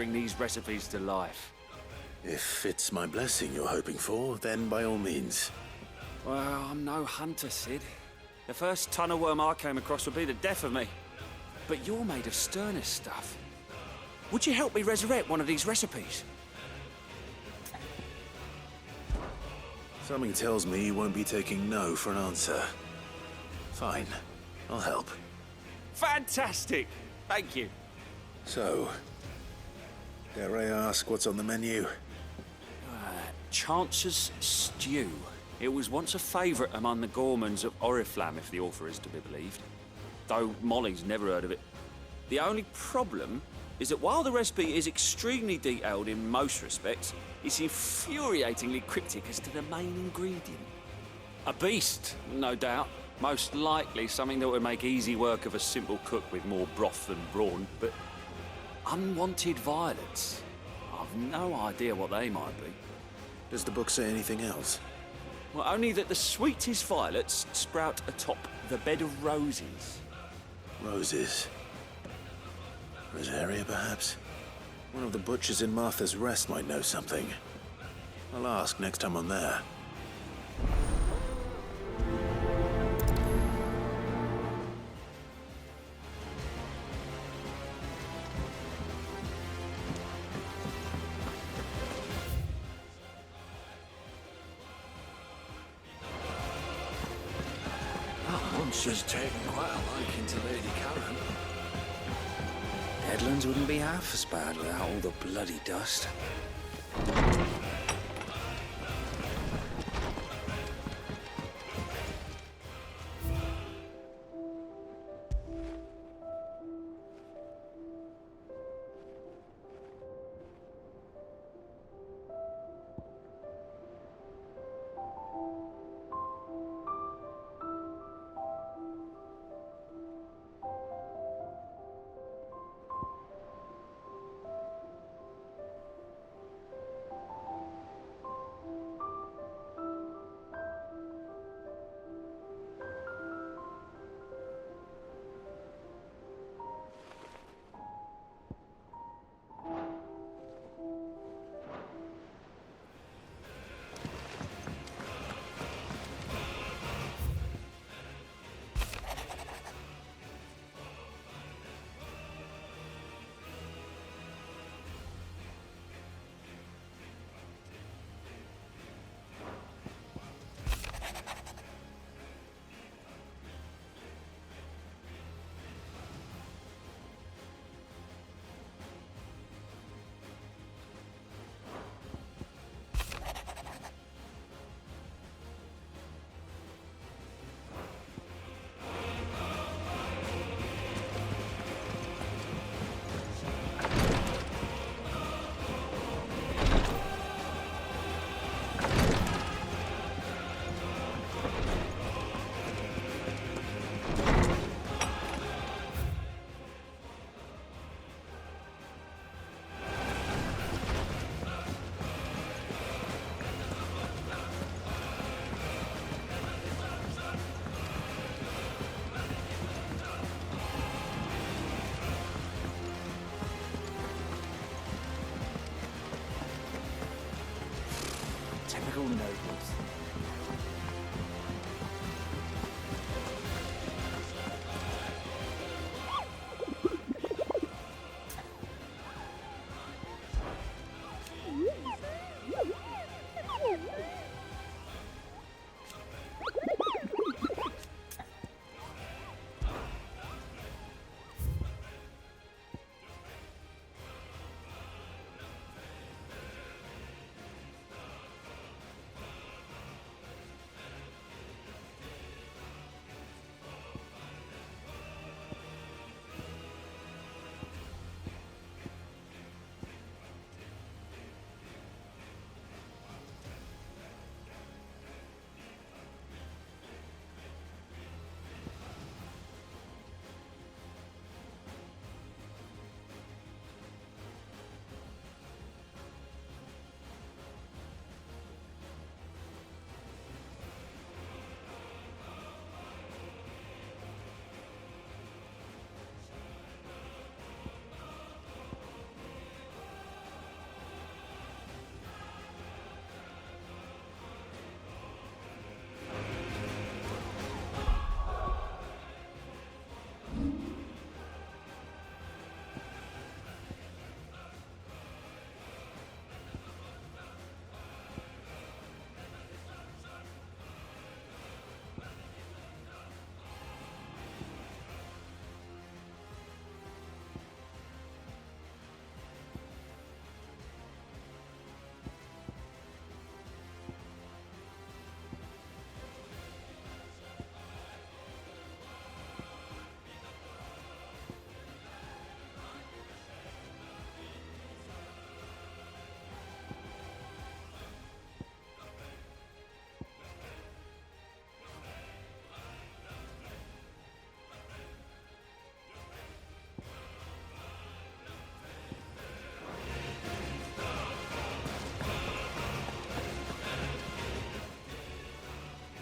bring these recipes to life. If it's my blessing you're hoping for, then by all means. Well, I'm no hunter, Sid. The first ton of worm I came across would be the death of me. But you're made of sterner stuff. Would you help me resurrect one of these recipes? Something tells me you won't be taking no for an answer. Fine, I'll help. Fantastic! Thank you. So, dare I ask what's on the menu? Chance's Stew. It was once a favourite among the gourmands of Oriflamme, if the author is to be believed. Though Molly's never heard of it. The only problem is that while the recipe is extremely detailed in most respects, it's infuriatingly cryptic as to the main ingredient. A beast, no doubt. Most likely something that would make easy work of a simple cook with more broth than brawn, but unwanted violets. I've no idea what they might be. Does the book say anything else? Well, only that the sweetest violets sprout atop the bed of roses. Roses. Rosaria, perhaps? One of the butchers in Martha's Rest might know something. I'll ask next time I'm there. She's taken quite a liking to Lady Karen. Headlands wouldn't be half as bad without all the bloody dust. Typical nobles.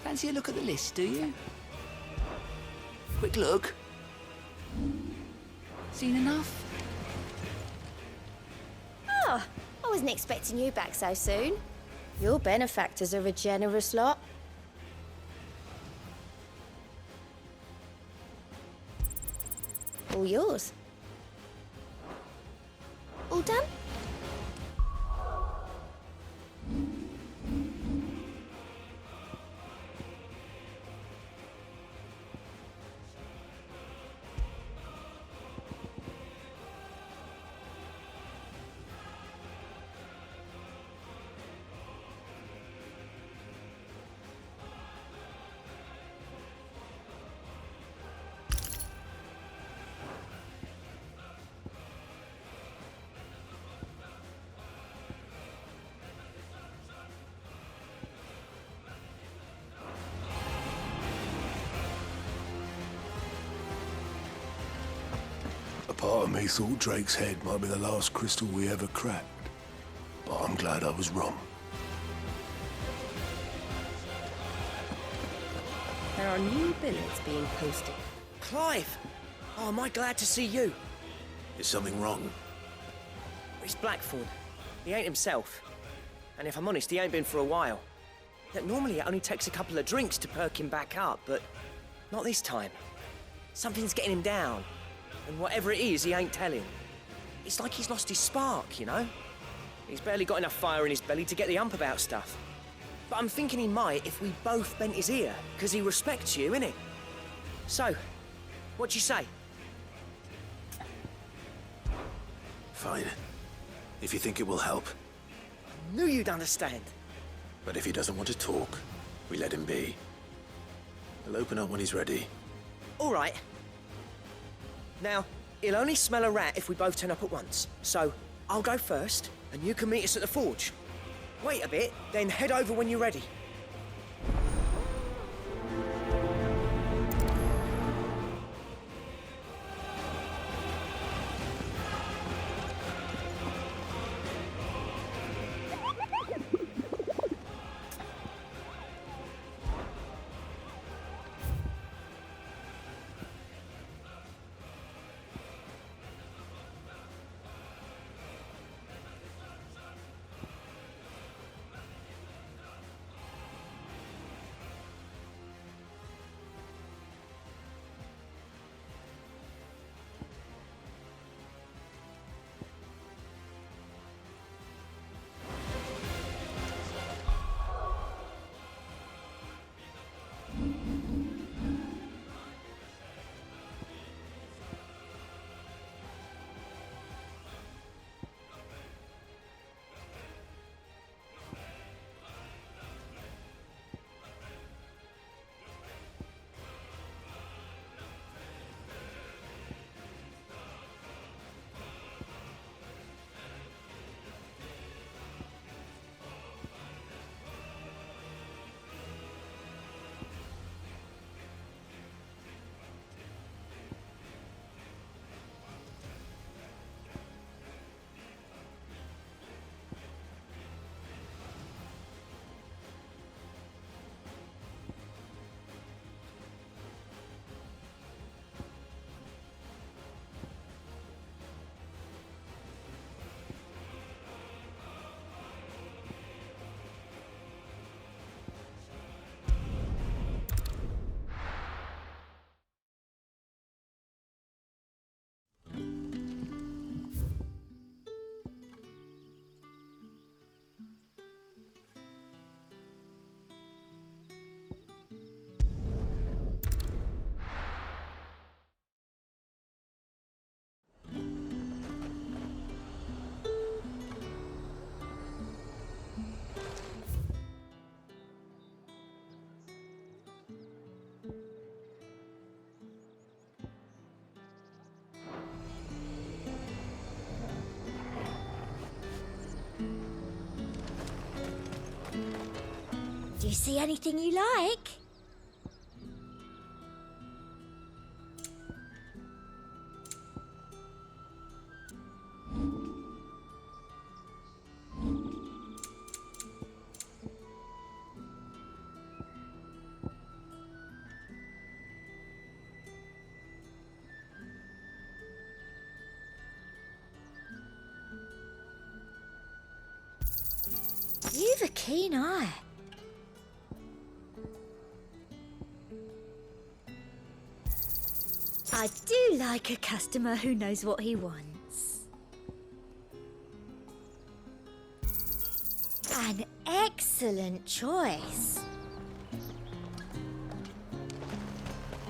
Fancy a look at the list, do you? Quick look. Seen enough? Oh, I wasn't expecting you back so soon. Your benefactors are a generous lot. All yours. All done? A part of me thought Drake's head might be the last crystal we ever cracked. But I'm glad I was wrong. There are new billets being posted. Clive! Oh, am I glad to see you? Is something wrong? It's Blackthorn. He ain't himself. And if I'm honest, he ain't been for a while. Yet normally it only takes a couple of drinks to perk him back up, but not this time. Something's getting him down. And whatever it is, he ain't telling. It's like he's lost his spark, you know? He's barely got enough fire in his belly to get the ump about stuff. But I'm thinking he might if we both bent his ear, because he respects you, innit? So, what you say? Fine. If you think it will help. Knew you'd understand. But if he doesn't want to talk, we let him be. He'll open up when he's ready. All right. Now, he'll only smell a rat if we both turn up at once. So, I'll go first, and you can meet us at the forge. Wait a bit, then head over when you're ready. Do you see anything you like? You've a keen eye. I do like a customer who knows what he wants. An excellent choice.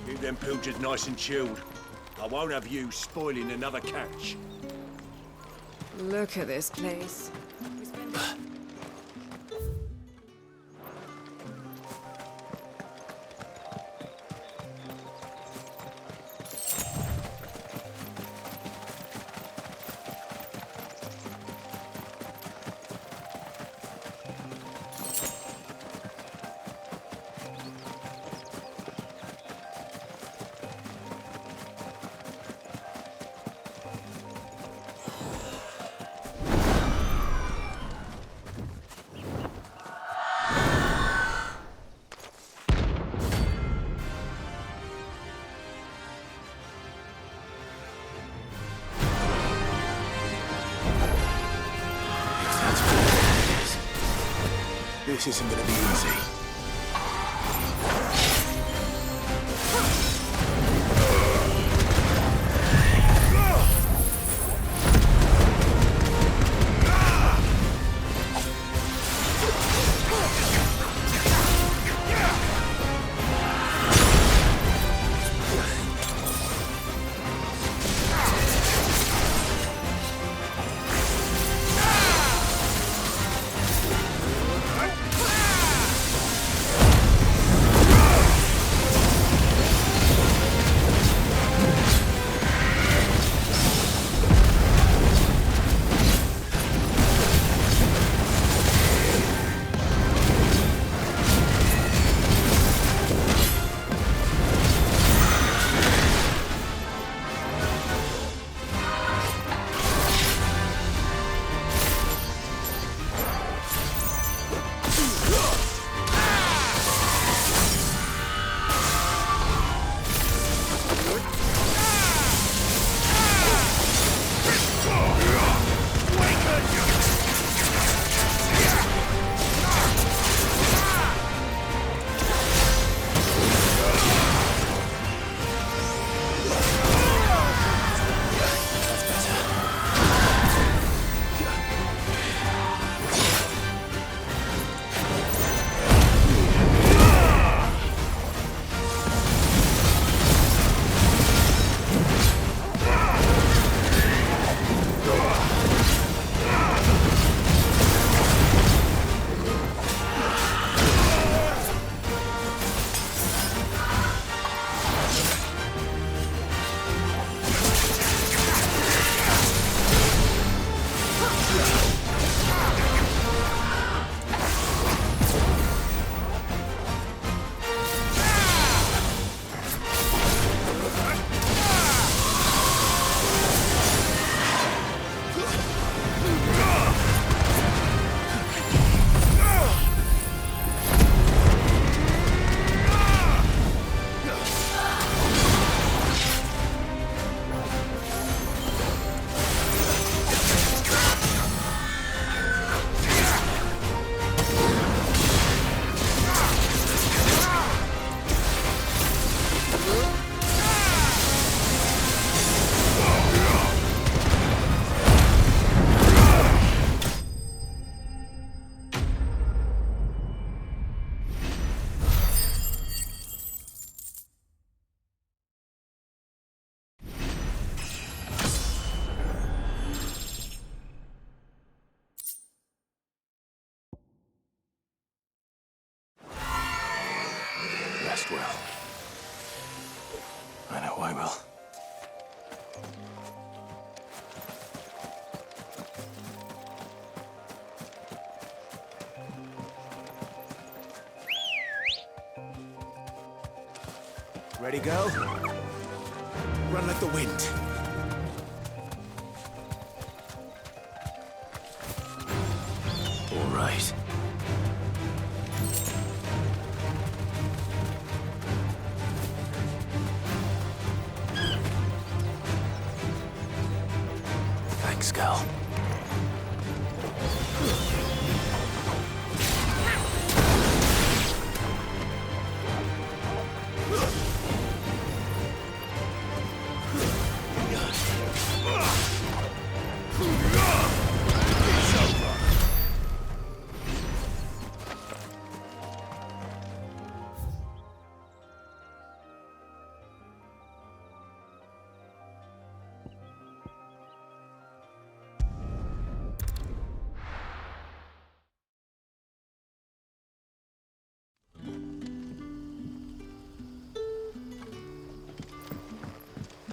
Keep them pilchards nice and chilled. I won't have you spoiling another catch. Look at this place. This isn't gonna be easy. Rest well. I know I will. Ready, go? Run like the wind. All right. Thanks, Gal.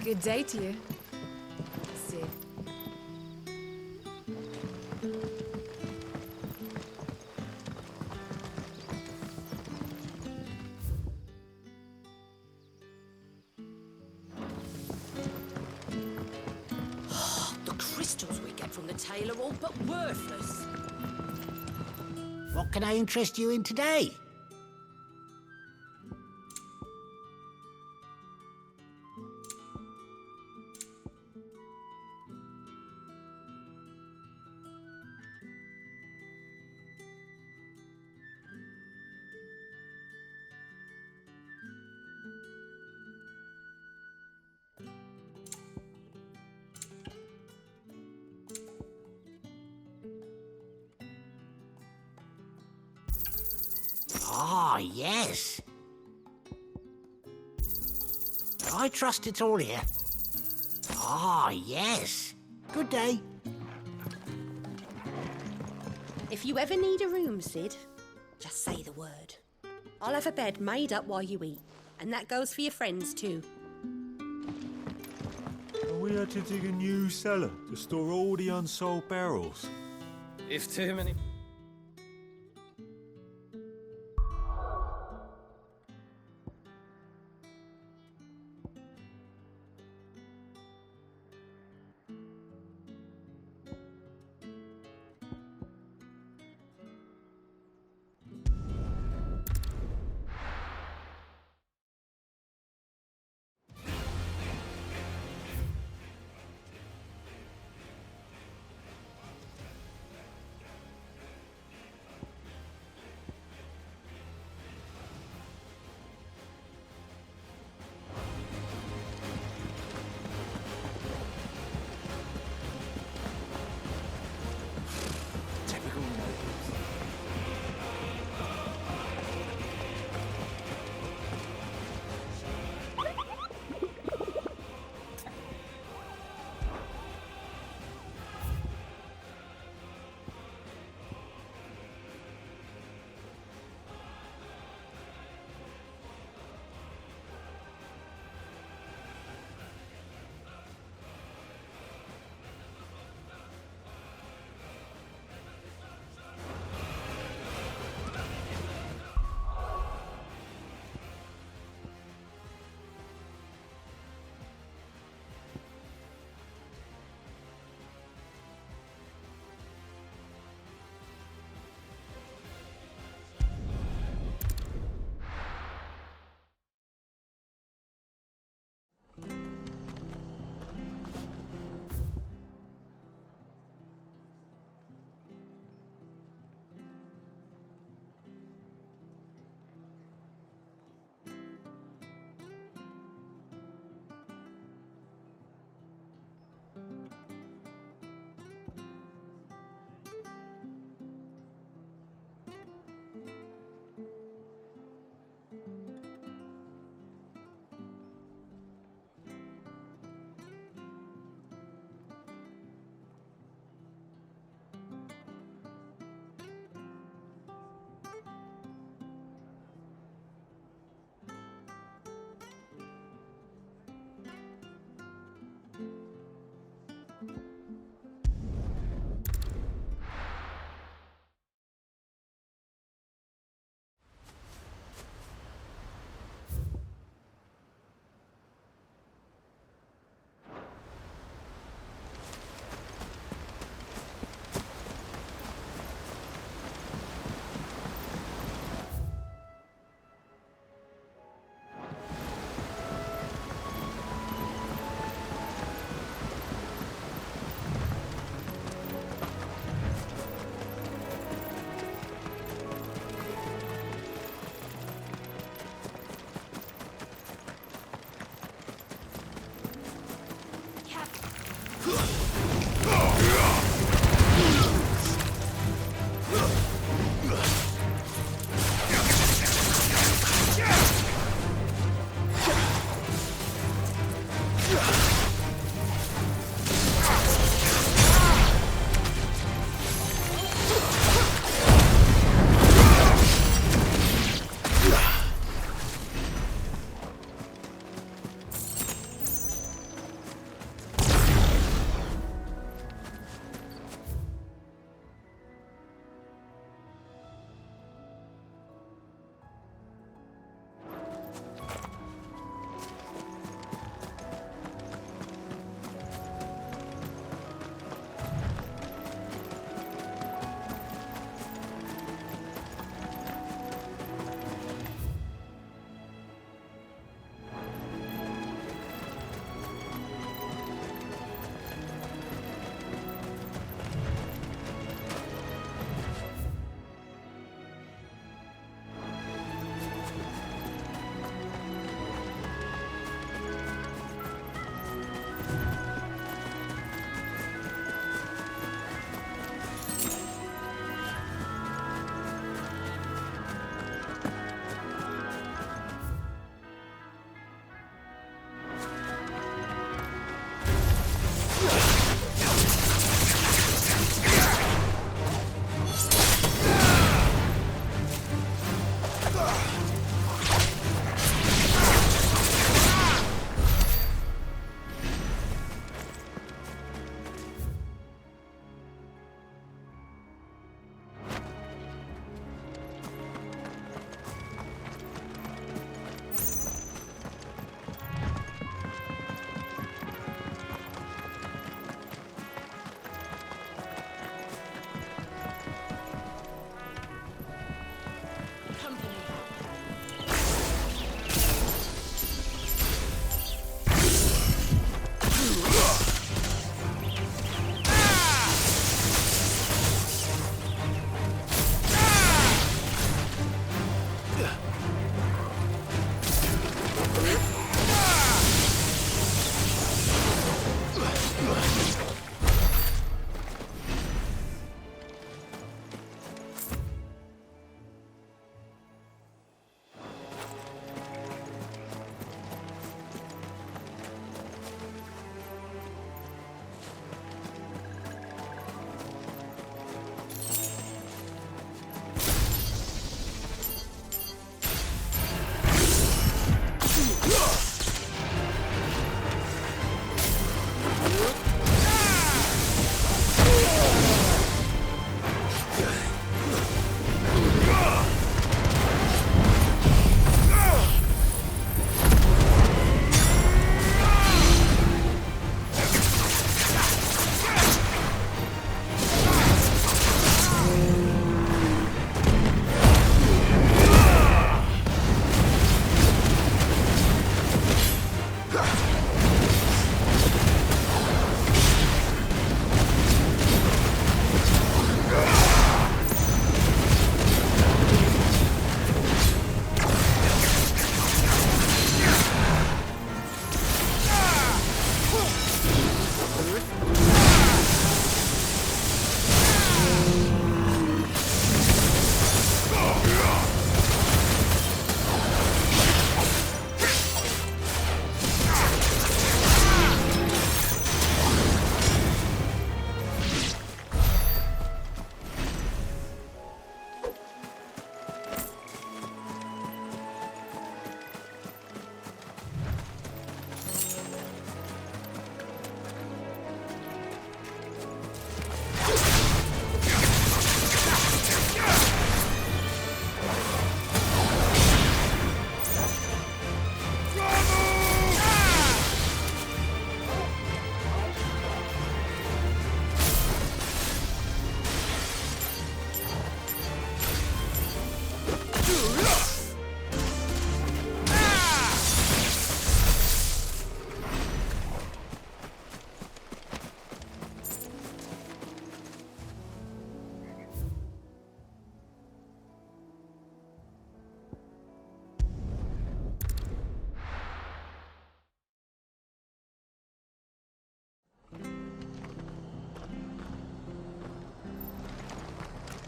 Good day to you, Sid. The crystals we get from the tailor are all but worthless. What can I interest you in today? Ah, yes. I trust it's all here. Ah, yes. Good day. If you ever need a room, Sid, just say the word. I'll have a bed made up while you eat. And that goes for your friends, too. Are we had to dig a new cellar to store all the unsold barrels? If too many...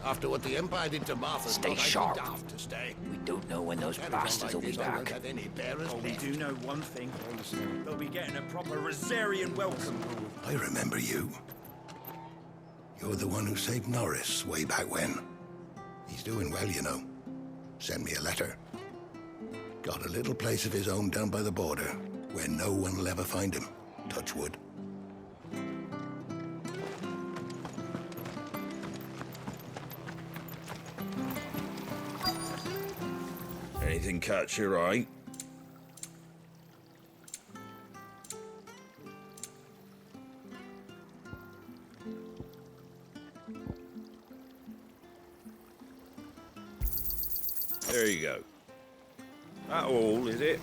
After what the Empire did to Martha, Stay I'd be sharp. daft to stay. We don't know when those bastards will be back. Have any bearers We left. do know one thing. They'll be getting a proper Rosarian welcome. I remember you. You're the one who saved Norris way back when. He's doing well, you know. Sent me a letter. Got a little place of his own down by the border, where no one will ever find him. Touch wood. Anything catch your eye? There you go. That all, is it?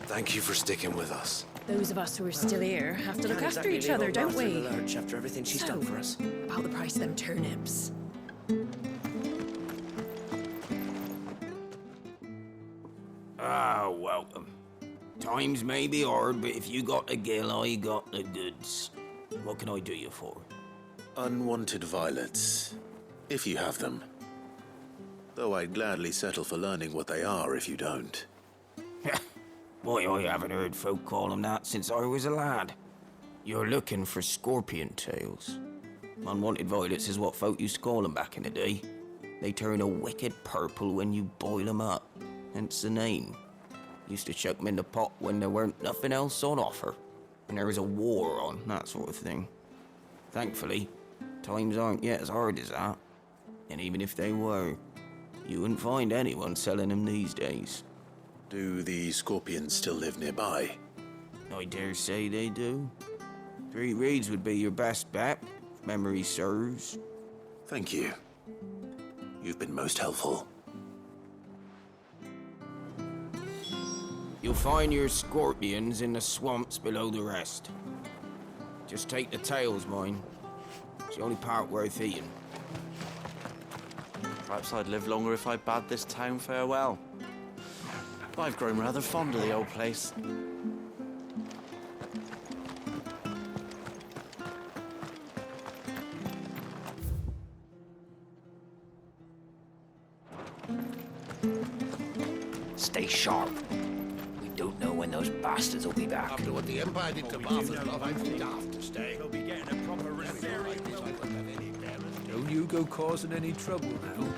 Thank you for sticking with us. Those of us who are still here have to look Can't after exactly each leave other, old don't Martha in we? the lurch after everything she's So, done for us. about the price of them turnips. Ah, welcome. Times may be hard, but if you got the gill, I got the goods. What can I do you for? Unwanted violets, if you have them. Though I'd gladly settle for learning what they are if you don't. Why, I haven't heard folk call them that since I was a lad. You're looking for scorpion tails. Unwanted violets is what folk used to call them back in the day. They turn a wicked purple when you boil them up, hence the name. Used to chuck them in the pot when there weren't nothing else on offer, and there was a war on, that sort of thing. Thankfully, times aren't yet as hard as that. And even if they were, you wouldn't find anyone selling them these days. Do the scorpions still live nearby? I dare say they do. 3 Reeds would be your best bet, if memory serves. Thank you. You've been most helpful. You'll find your scorpions in the swamps below the rest. Just take the tails, mind. It's the only part worth eating. Perhaps I'd live longer if I bade this town farewell. I've grown rather fond of the old place. Stay sharp. We don't know when those bastards will be back. After what the Empire did to Martha, I'd be daft to stay. They'll be getting a proper Rosarian I wouldn't have any bearers left. Don't you go causing any trouble now.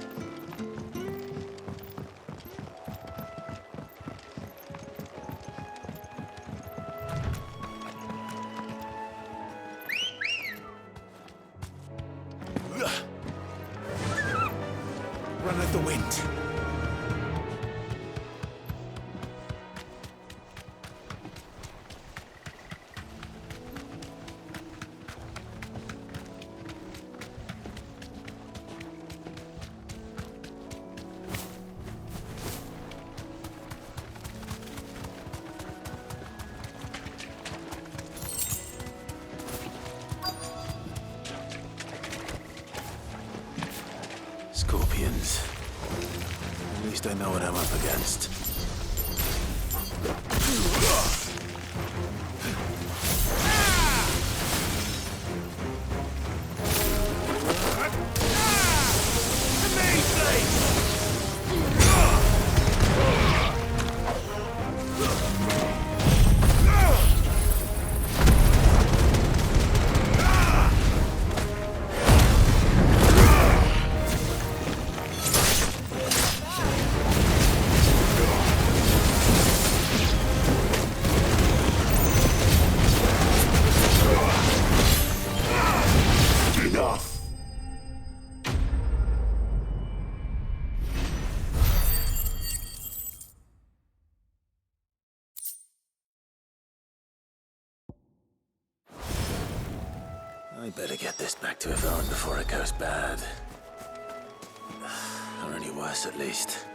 Run at the wind. Scorpions. At least I know what I'm up against. I better get this back to Yvonne before it goes bad. Or any worse, at least.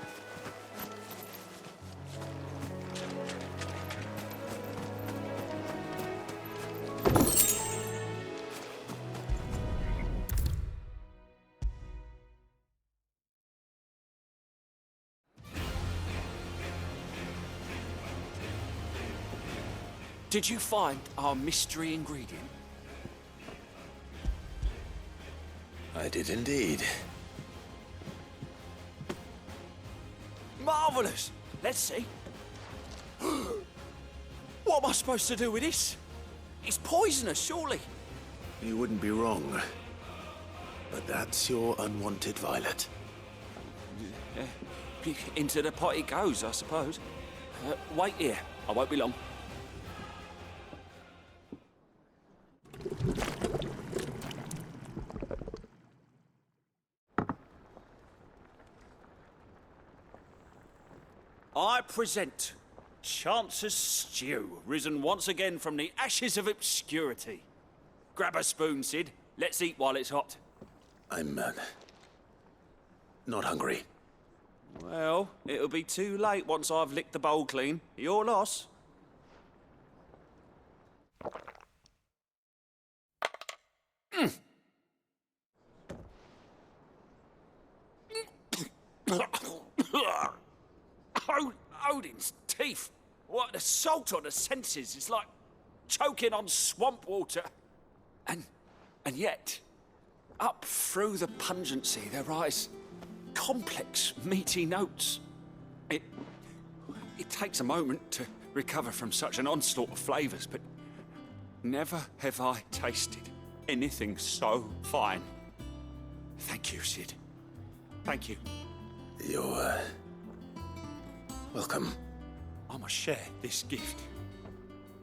Did you find our mystery ingredient? I did indeed. Marvellous! Let's see. What am I supposed to do with this? It's poisonous, surely. You wouldn't be wrong. But that's your unwanted violet. Into the pot it goes, I suppose. Wait here. I won't be long. I present Chance's Stew, risen once again from the ashes of obscurity. Grab a spoon, Sid. Let's eat while it's hot. I'm, not hungry. Well, it'll be too late once I've licked the bowl clean. Your loss. Odin's teeth. What an assault on the senses. It's like choking on swamp water. And yet, up through the pungency, there rise complex, meaty notes. It takes a moment to recover from such an onslaught of flavours, but never have I tasted anything so fine. Thank you, Sid. Thank you. You're, welcome. I must share this gift.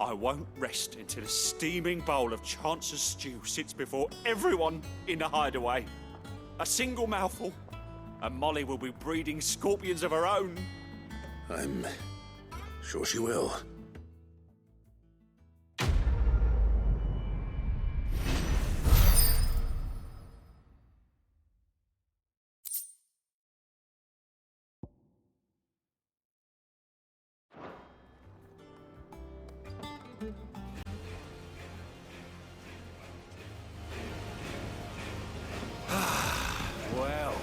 I won't rest until a steaming bowl of Chance's stew sits before everyone in the hideaway. A single mouthful, and Molly will be breeding scorpions of her own. I'm sure she will. Well.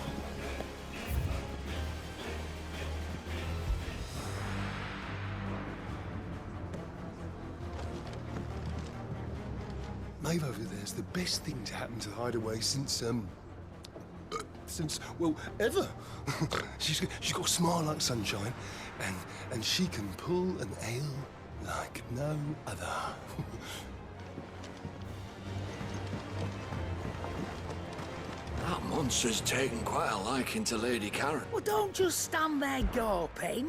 Maeve over there's the best thing to happen to the hideaway since, well, ever. she's got a smile like sunshine, and she can pull an ale like no other. That monster's taken quite a liking to Lady Karen. Well, don't just stand there gawping.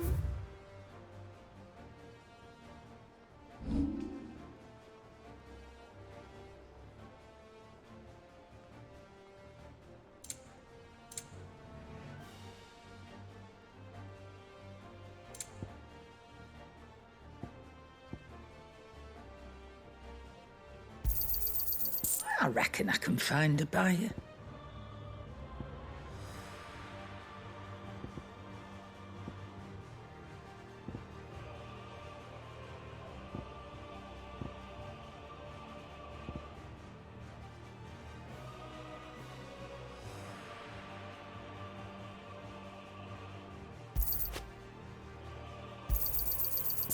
I reckon I can find a buyer.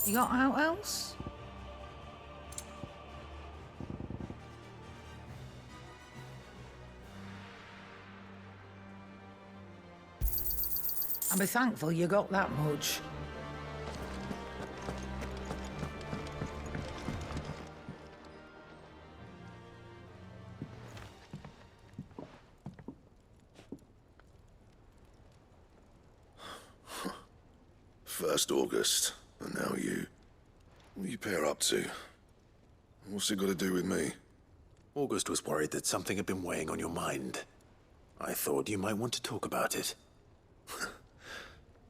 You got out else? I'll be thankful you got that much. First August, and now you. What are you pair up to? What's it got to do with me? August was worried that something had been weighing on your mind. I thought you might want to talk about it.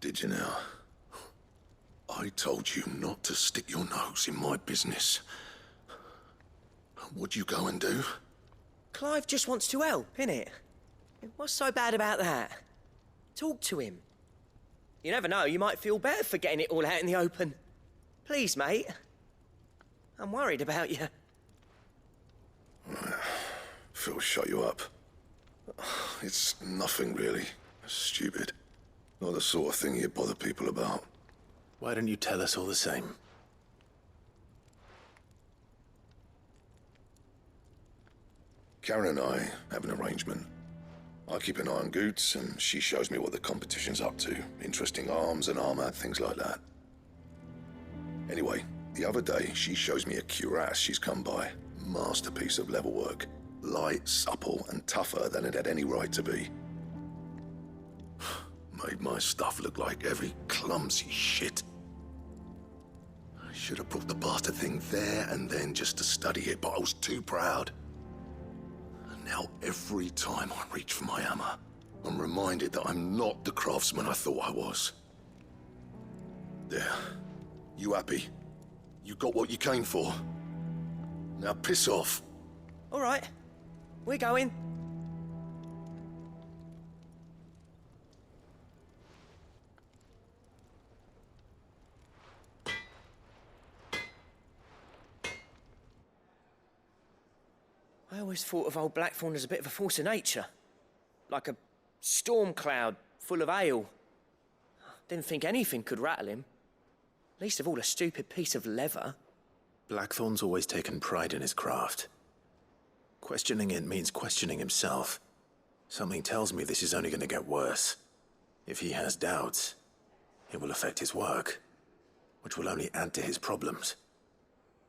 Did you now? I told you not to stick your nose in my business. What'd you go and do? Clive just wants to help, innit? What's so bad about that? Talk to him. You never know, you might feel better for getting it all out in the open. Please, mate. I'm worried about you. Phil shut you up. It's nothing really. Stupid. Not the sort of thing you bother people about. Why don't you tell us all the same? Karen and I have an arrangement. I keep an eye on Goots, and she shows me what the competition's up to. Interesting arms and armor, things like that. Anyway, the other day, she shows me a cuirass she's come by. Masterpiece of level work. Light, supple, and tougher than it had any right to be. Made my stuff look like every clumsy shit. I should have brought the bastard thing there and then just to study it, but I was too proud. And now every time I reach for my hammer, I'm reminded that I'm not the craftsman I thought I was. There. You happy? You got what you came for. Now piss off. All right. We're going. I always thought of old Blackthorn as a bit of a force of nature. Like a storm cloud full of ale. Didn't think anything could rattle him. Least of all a stupid piece of leather. Blackthorn's always taken pride in his craft. Questioning it means questioning himself. Something tells me this is only going to get worse. If he has doubts, it will affect his work, which will only add to his problems.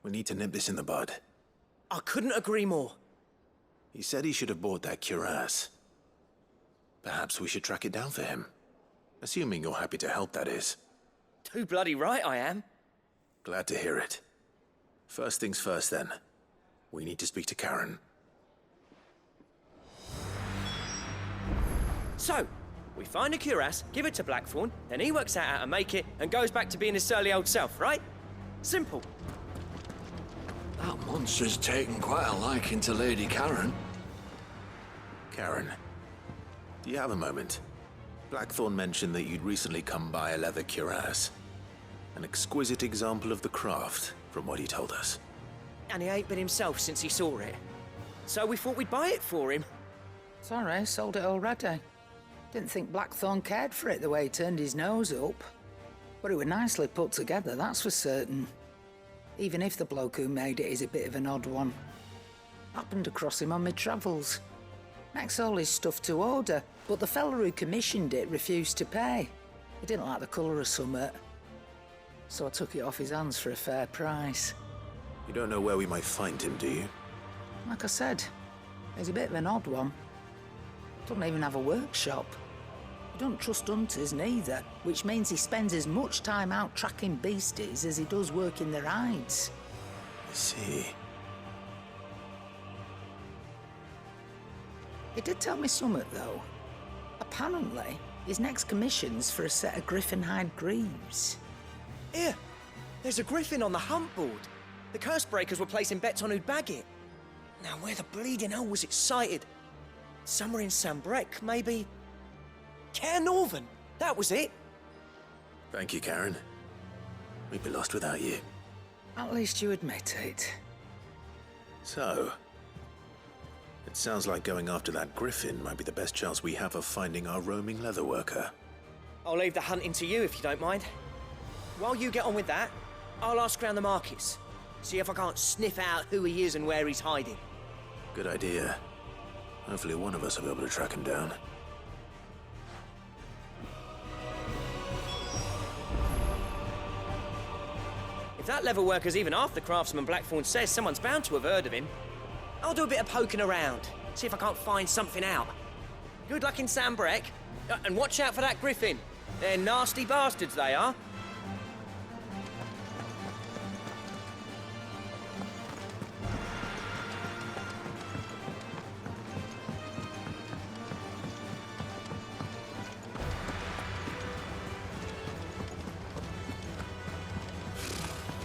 We need to nip this in the bud. I couldn't agree more. He said he should have bought that cuirass. Perhaps we should track it down for him. Assuming you're happy to help, that is. Too bloody right I am. Glad to hear it. First things first, then. We need to speak to Karen. So, we find a cuirass, give it to Blackthorn, then he works out how to make it and goes back to being his surly old self, right? Simple. That monster's taken quite a liking to Lady Karen. Karen, do you have a moment? Blackthorn mentioned that you'd recently come by a leather cuirass. An exquisite example of the craft, from what he told us. And he ain't been himself since he saw it. So we thought we'd buy it for him. Sorry, sold it already. Didn't think Blackthorn cared for it the way he turned his nose up. But it was nicely put together, that's for certain. Even if the bloke who made it is a bit of an odd one. Happened across him on my travels. Makes all his stuff to order, but the fella who commissioned it refused to pay. He didn't like the colour of summit. So I took it off his hands for a fair price. You don't know where we might find him, do you? Like I said, he's a bit of an odd one. Doesn't even have a workshop. He don't trust hunters neither, which means he spends as much time out tracking beasties as he does working their hides. I see. He did tell me something, though. Apparently, his next commission's for a set of griffin hide greaves. Here, there's a griffin on the hunt board. The curse breakers were placing bets on who'd bag it. Now, where the bleeding hell was it sighted? Somewhere in Sambrec, maybe? Care Northern, that was it. Thank you, Karen. We'd be lost without you. At least you admit it. So, it sounds like going after that griffin might be the best chance we have of finding our roaming leatherworker. I'll leave the hunting to you if you don't mind. While you get on with that, I'll ask around the markets. See if I can't sniff out who he is and where he's hiding. Good idea. Hopefully one of us will be able to track him down. If that leatherworker's even half the craftsman Blackthorn says, someone's bound to have heard of him. I'll do a bit of poking around, see if I can't find something out. Good luck in Sambrec, and watch out for that griffin. They're nasty bastards, they are.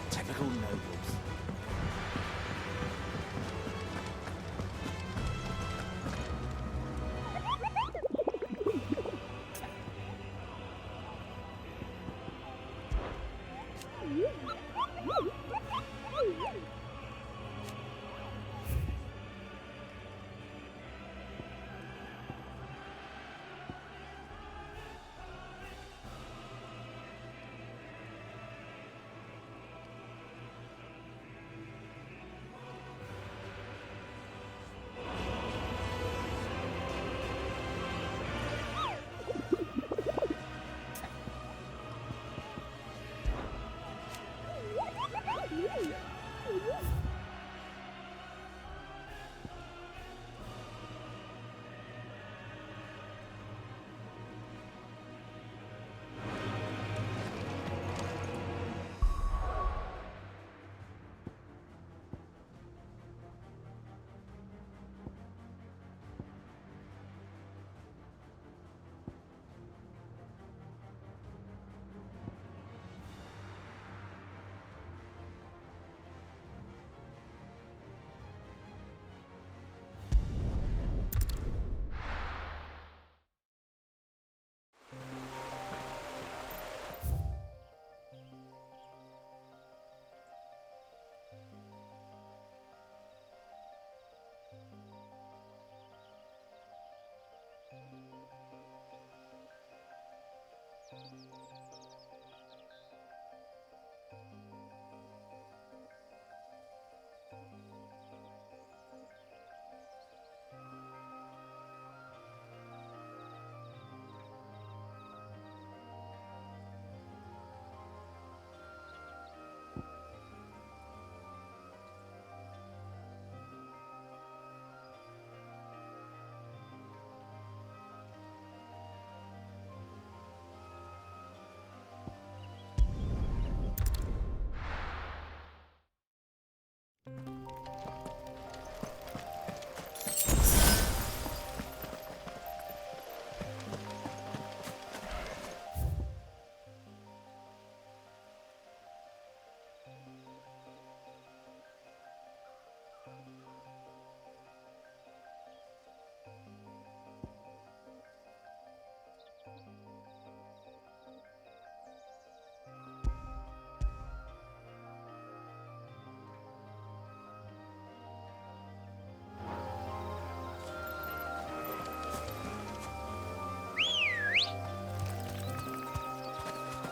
Typical nobles.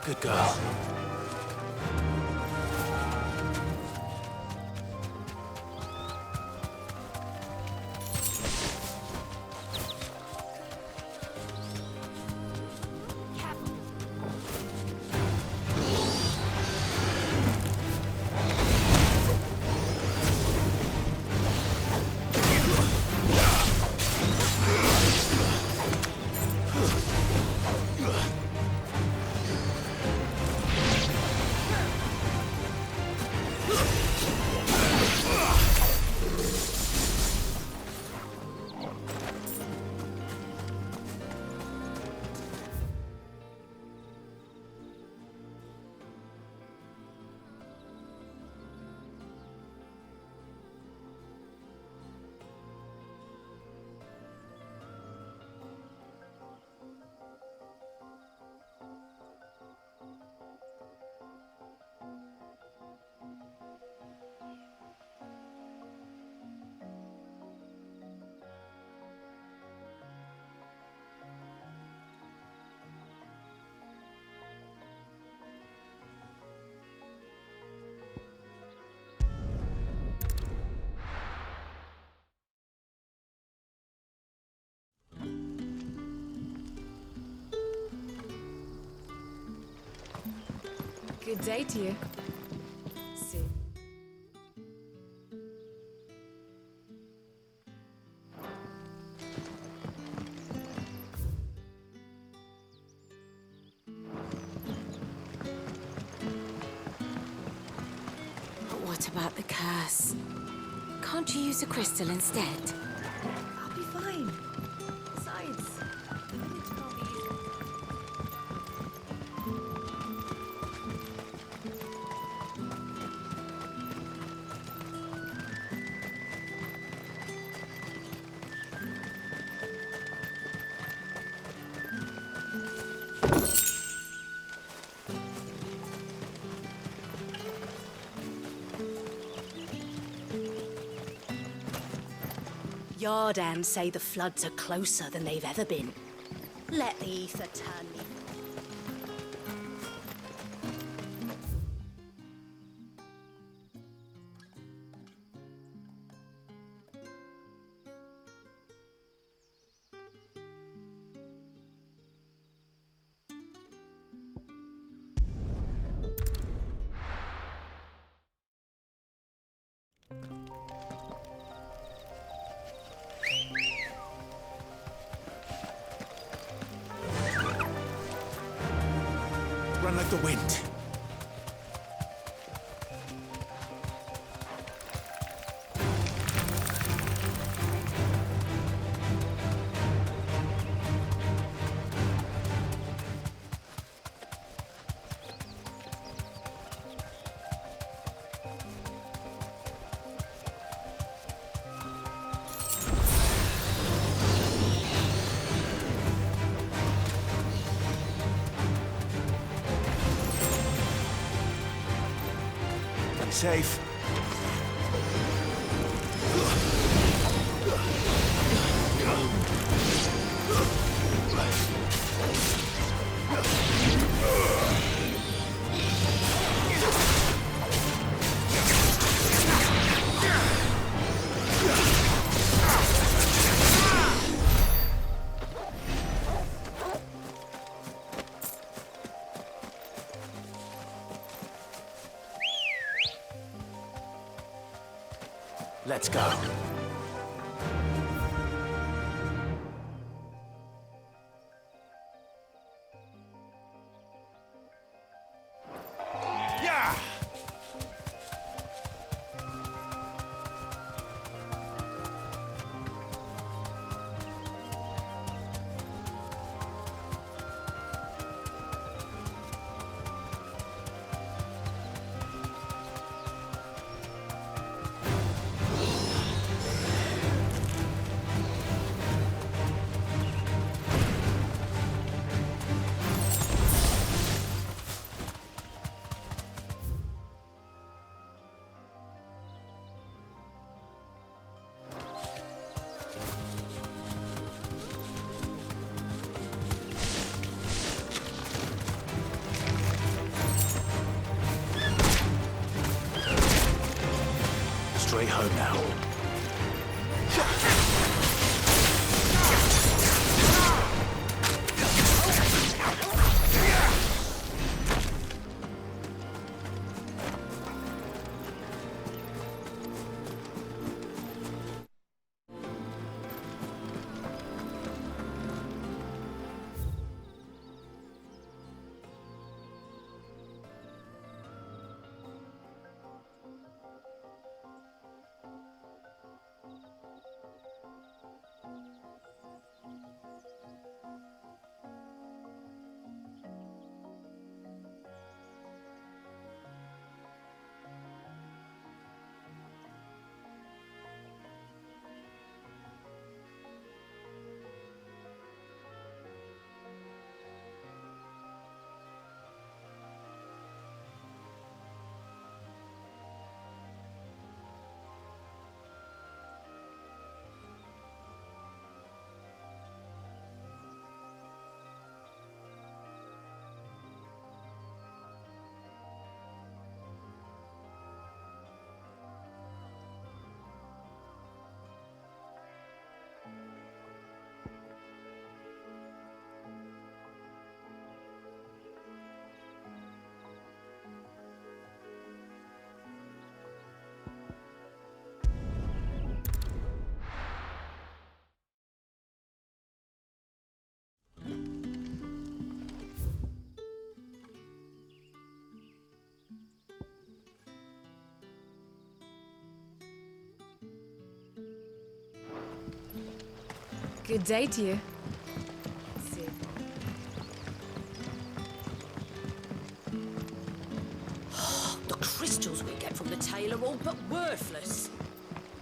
Good girl. Good day to you. See. But what about the curse? Can't you use a crystal instead? I'll be fine. Besides, the village can't be used. Yardan say the floods are closer than they've ever been. Let the ether turn me. Run like the wind. Safe. Let's go. Straight home now. Good day to you. The crystals we get from the tail are all but worthless.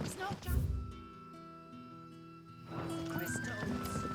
It's not just crystals.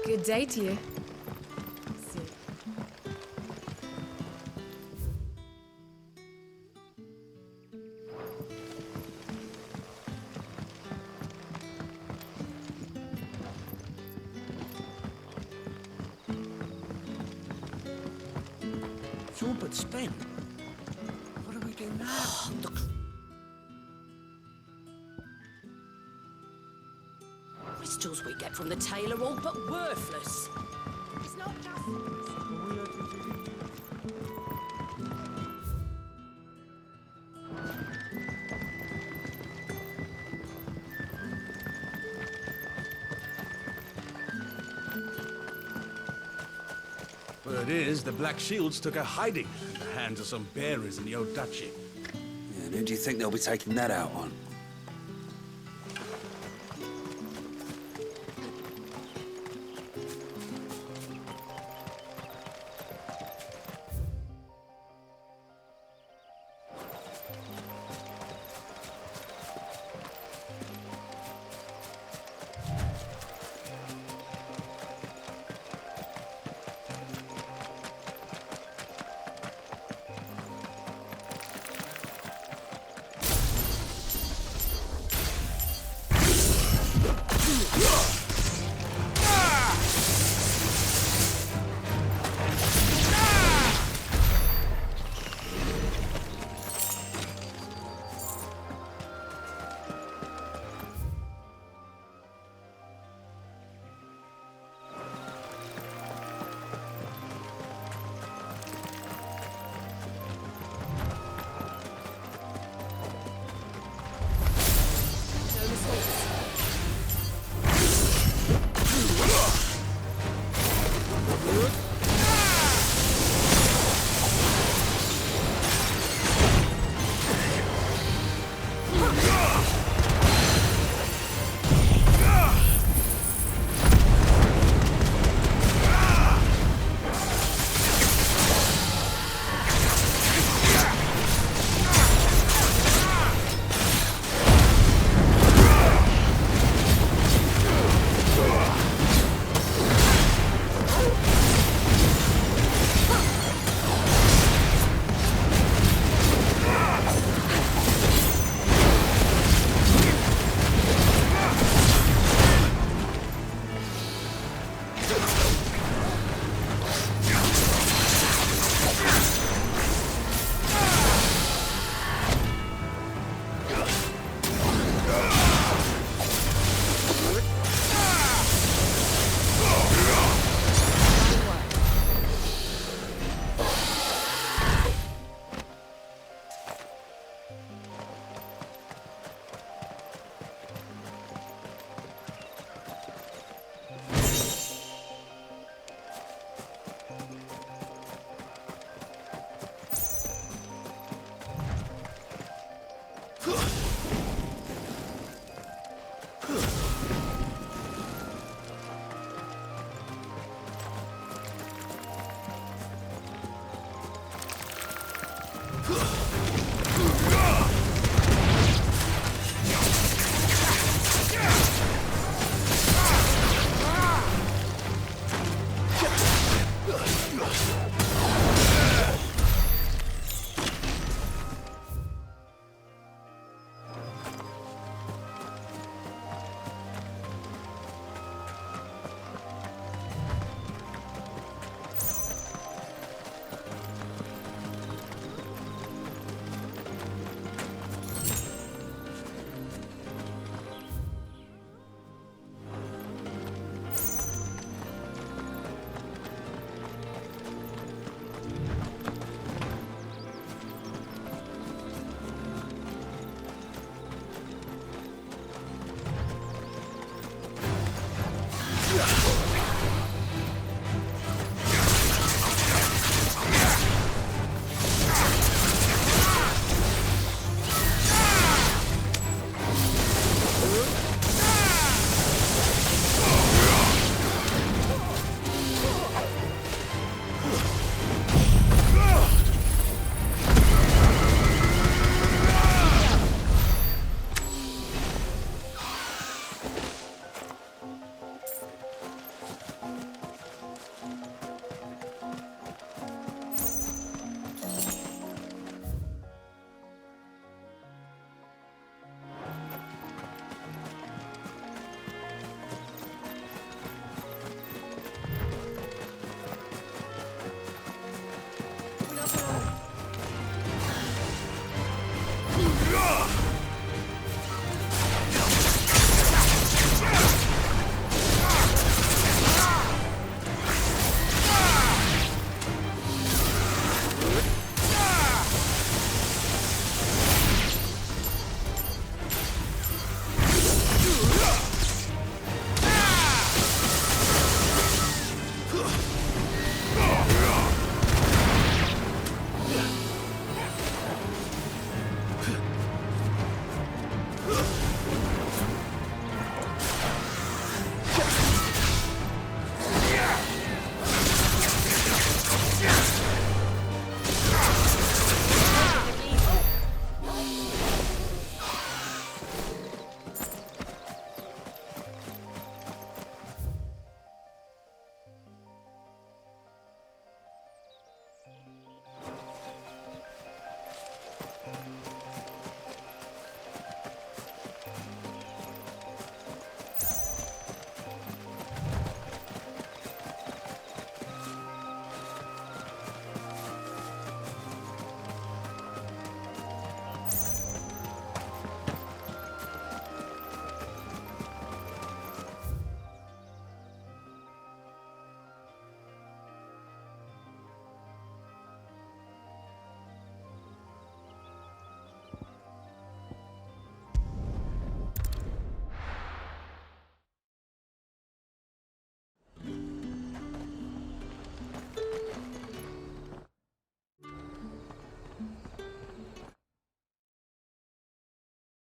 Good day to you. could spend. What do we do now? Crystals we get from the tailor all but worthless. It's not just... Word is, the Black Shields took a hiding at the hands of some bearers in the old duchy. Yeah, and who do you think they'll be taking that out on?